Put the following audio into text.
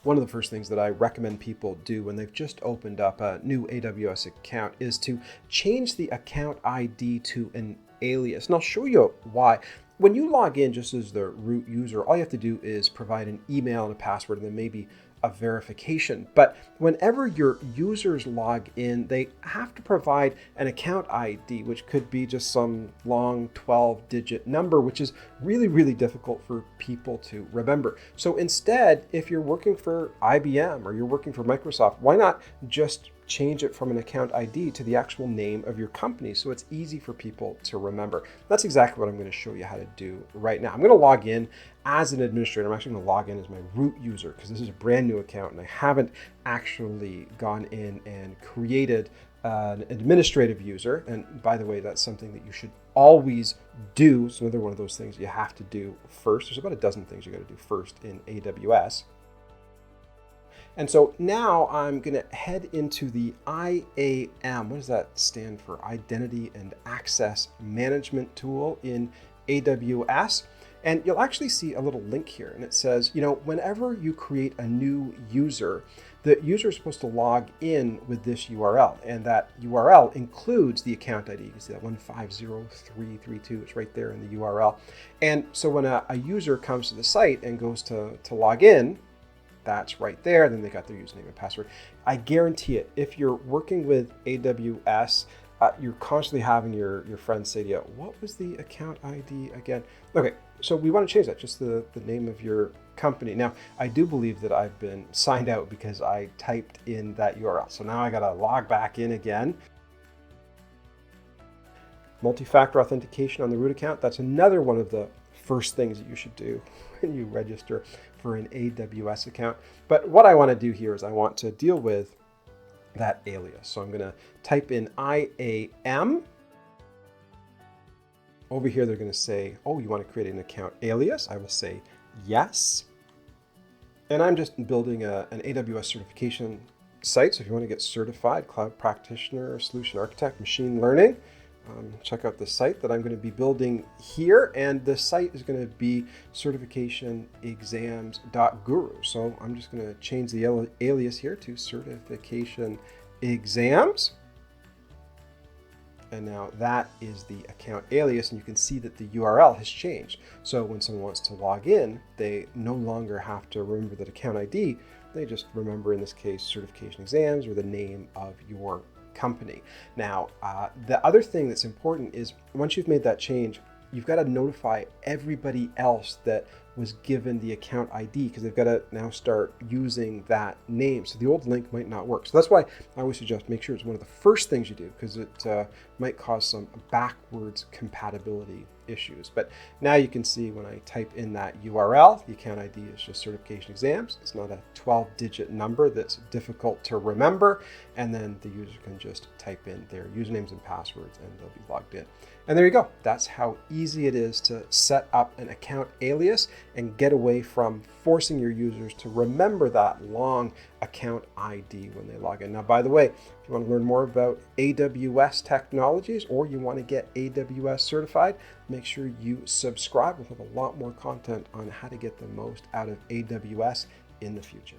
One of the first things that I recommend people do when they've just opened up a new AWS account is to change the account ID to an alias. And I'll show you why. When you log in just as the root user, all you have to do is provide an email and a password and then maybe a verification. But whenever your users log in, they have to provide an account ID, which could be just some long 12-digit number, which is really, really difficult for people to remember. So instead, if you're working for IBM or you're working for Microsoft, why not just change it from an account ID to the actual name of your company so it's easy for people to remember? That's exactly what I'm going to show you how to do right now. I'm going to log in as an administrator. I'm actually going to log in as my root user because this is a brand new account and I haven't actually gone in and created an administrative user. And by the way, that's something that you should always do. It's another one of those things you have to do first. There's about a dozen things you got to do first in AWS. And so now I'm going to head into the IAM. What does that stand for? Identity and Access Management tool in AWS. And you'll actually see a little link here. And it says, whenever you create a new user, the user is supposed to log in with this URL. And that URL includes the account ID. You can see that 150332. It's right there in the URL. And so when a user comes to the site and goes to log in, that's right there. Then they got their username and password. I guarantee it, if you're working with AWS, you're constantly having your friends say to you, what was the account ID again? Okay, so we want to change that, just the name of your company. Now, I do believe that I've been signed out because I typed in that URL. So now I got to log back in again. Multi-factor authentication on the root account. That's another one of the first things that you should do when you register for an AWS account. But what I want to do here is I want to deal with that alias. So I'm going to type in IAM. Over here, they're going to say, oh, you want to create an account alias? I will say yes. And I'm just building an AWS certification site. So if you want to get certified, cloud practitioner, solution architect, machine learning, check out the site that I'm going to be building here. And the site is going to be certificationexams.guru. So I'm just going to change the alias here to certification exams. And now that is the account alias, and you can see that the URL has changed. So when someone wants to log in, they no longer have to remember that account ID. They just remember, in this case, certification exams or the name of your company. Now, the other thing that's important is once you've made that change, you've got to notify everybody else that was given the account ID because they've got to now start using that name. So the old link might not work. So that's why I always suggest make sure it's one of the first things you do because it might cause some backwards compatibility issues. But now you can see when I type in that URL, the account ID is just certification exams. It's not a 12-digit number that's difficult to remember. And then the user can just type in their usernames and passwords and they'll be logged in. And there you go. That's how easy it is to set up an account alias and get away from forcing your users to remember that long account ID when they log in. Now, by the way, if you want to learn more about AWS technologies or you want to get AWS certified, make sure you subscribe. We'll have a lot more content on how to get the most out of AWS in the future.